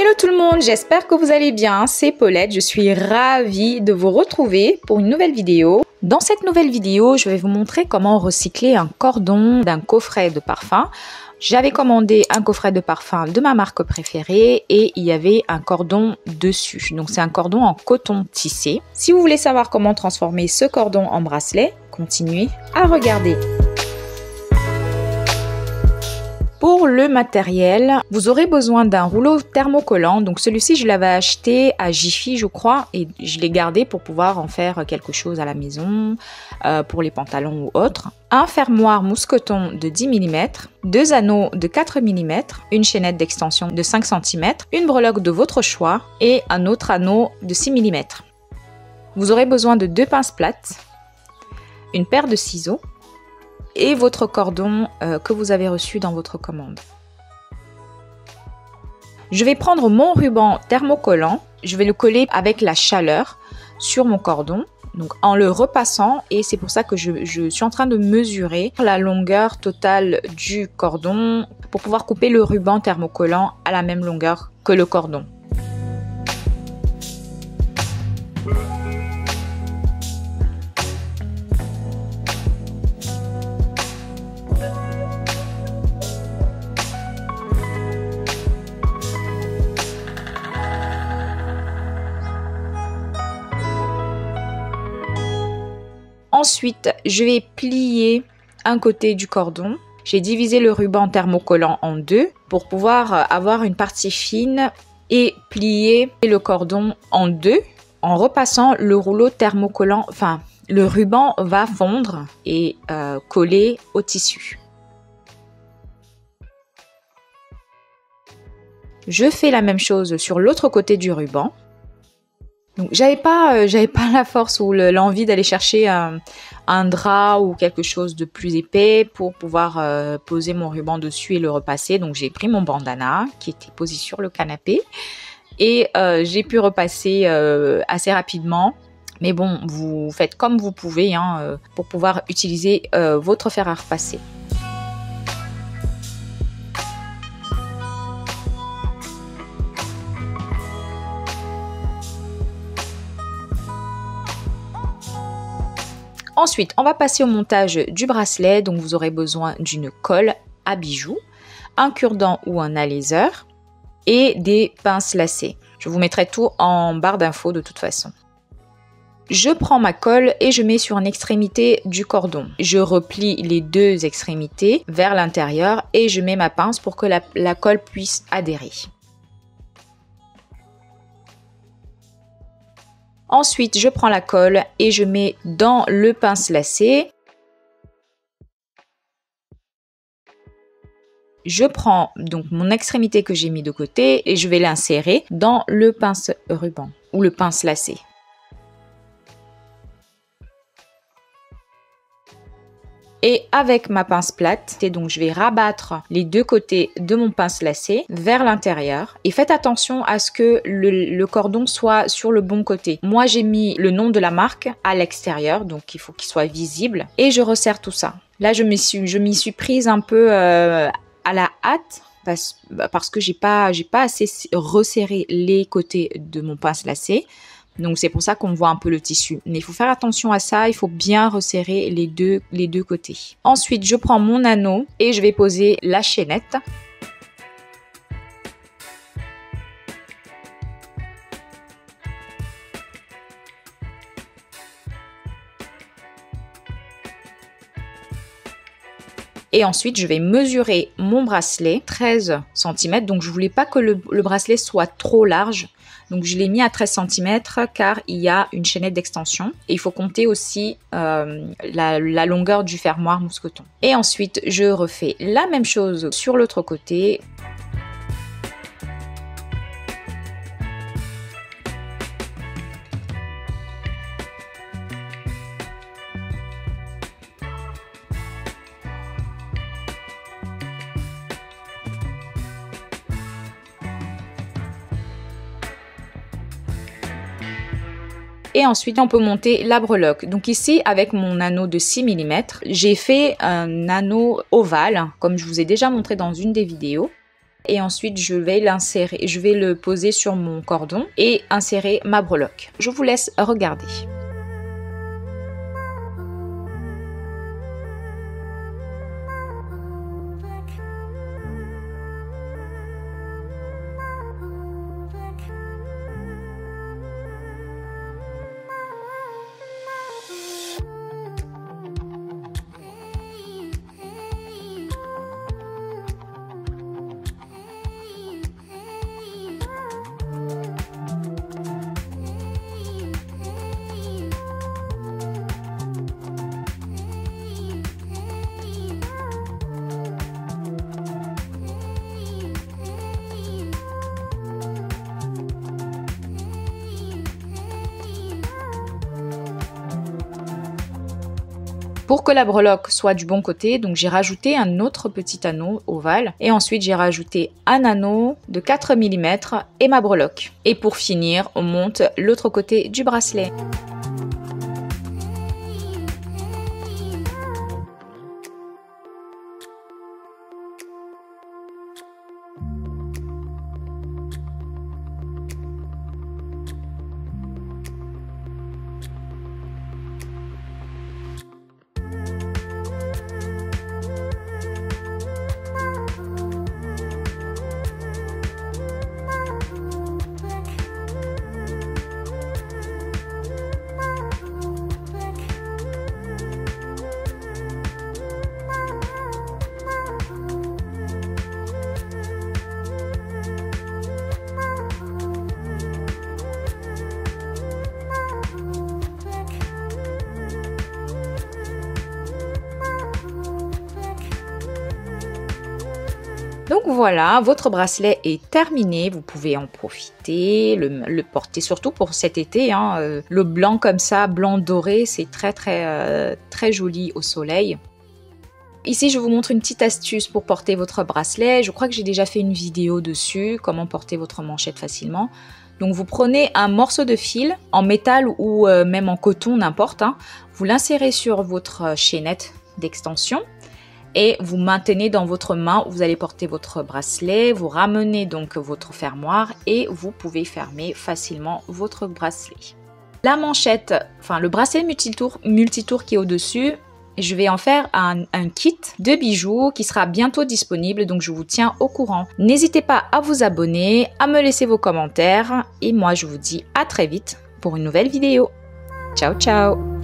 Hello tout le monde, j'espère que vous allez bien, c'est Paulette, je suis ravie de vous retrouver pour une nouvelle vidéo. Dans cette nouvelle vidéo, je vais vous montrer comment recycler un cordon d'un coffret de parfum. J'avais commandé un coffret de parfum de ma marque préférée et il y avait un cordon dessus. Donc c'est un cordon en coton tissé. Si vous voulez savoir comment transformer ce cordon en bracelet, continuez à regarder. Pour le matériel, vous aurez besoin d'un rouleau thermocollant. Donc celui-ci, je l'avais acheté à Jiffy, je crois, et je l'ai gardé pour pouvoir en faire quelque chose à la maison, pour les pantalons ou autres. Un fermoir mousqueton de 10 mm, deux anneaux de 4 mm, une chaînette d'extension de 5 cm, une breloque de votre choix et un autre anneau de 6 mm. Vous aurez besoin de 2 pinces plates, une paire de ciseaux, et votre cordon que vous avez reçu dans votre commande. Je vais prendre mon ruban thermocollant, je vais le coller avec la chaleur sur mon cordon, donc en le repassant, et c'est pour ça que je suis en train de mesurer la longueur totale du cordon pour pouvoir couper le ruban thermocollant à la même longueur que le cordon. Ensuite, je vais plier un côté du cordon. J'ai divisé le ruban thermocollant en deux pour pouvoir avoir une partie fine et plier le cordon en deux en repassant le rouleau thermocollant. Enfin, le ruban va fondre et coller au tissu. Je fais la même chose sur l'autre côté du ruban. Donc j'avais pas la force ou l'envie d'aller chercher un drap ou quelque chose de plus épais pour pouvoir poser mon ruban dessus et le repasser. Donc j'ai pris mon bandana qui était posé sur le canapé et j'ai pu repasser assez rapidement. Mais bon, vous faites comme vous pouvez pour pouvoir utiliser votre fer à repasser. Ensuite, on va passer au montage du bracelet. Donc, vous aurez besoin d'une colle à bijoux, un cure-dent ou un aléseur et des pinces lacées. Je vous mettrai tout en barre d'infos de toute façon. Je prends ma colle et je mets sur une extrémité du cordon. Je replie les deux extrémités vers l'intérieur et je mets ma pince pour que la colle puisse adhérer. Ensuite, je prends la colle et je mets dans le pince lacé. Je prends donc mon extrémité que j'ai mis de côté et je vais l'insérer dans le pince ruban ou le pince lacé. Et avec ma pince plate, donc je vais rabattre les deux côtés de mon pince lacé vers l'intérieur. Et faites attention à ce que le cordon soit sur le bon côté. Moi, j'ai mis le nom de la marque à l'extérieur, donc il faut qu'il soit visible. Et je resserre tout ça. Là, je m'y suis prise un peu à la hâte parce que j'ai pas assez resserré les côtés de mon pince lacé. Donc c'est pour ça qu'on voit un peu le tissu. Mais il faut faire attention à ça, il faut bien resserrer les deux côtés. Ensuite, je prends mon anneau et je vais poser la chaînette. Et ensuite, je vais mesurer mon bracelet 13 cm. Donc, je voulais pas que le bracelet soit trop large. Donc, je l'ai mis à 13 cm car il y a une chaînette d'extension. Et il faut compter aussi la longueur du fermoir mousqueton. Et ensuite, je refais la même chose sur l'autre côté. Et ensuite, on peut monter la breloque. Donc ici, avec mon anneau de 6 mm, j'ai fait un anneau ovale, comme je vous ai déjà montré dans une des vidéos. Et ensuite, je vais l'insérer, je vais le poser sur mon cordon et insérer ma breloque. Je vous laisse regarder. Pour que la breloque soit du bon côté, donc j'ai rajouté un autre petit anneau ovale et ensuite j'ai rajouté un anneau de 4 mm et ma breloque. Et pour finir, on monte l'autre côté du bracelet. Donc voilà, votre bracelet est terminé, vous pouvez en profiter, le porter surtout pour cet été. Le blanc comme ça, blanc doré, c'est très joli au soleil. Ici, je vous montre une petite astuce pour porter votre bracelet. Je crois que j'ai déjà fait une vidéo dessus, comment porter votre manchette facilement. Donc vous prenez un morceau de fil en métal ou même en coton, n'importe. Vous l'insérez sur votre chaînette d'extension. Et vous maintenez dans votre main où vous allez porter votre bracelet, vous ramenez donc votre fermoir et vous pouvez fermer facilement votre bracelet. La manchette, enfin le bracelet multitour qui est au-dessus, je vais en faire un kit de bijoux qui sera bientôt disponible, donc je vous tiens au courant. N'hésitez pas à vous abonner, à me laisser vos commentaires et moi je vous dis à très vite pour une nouvelle vidéo. Ciao ciao!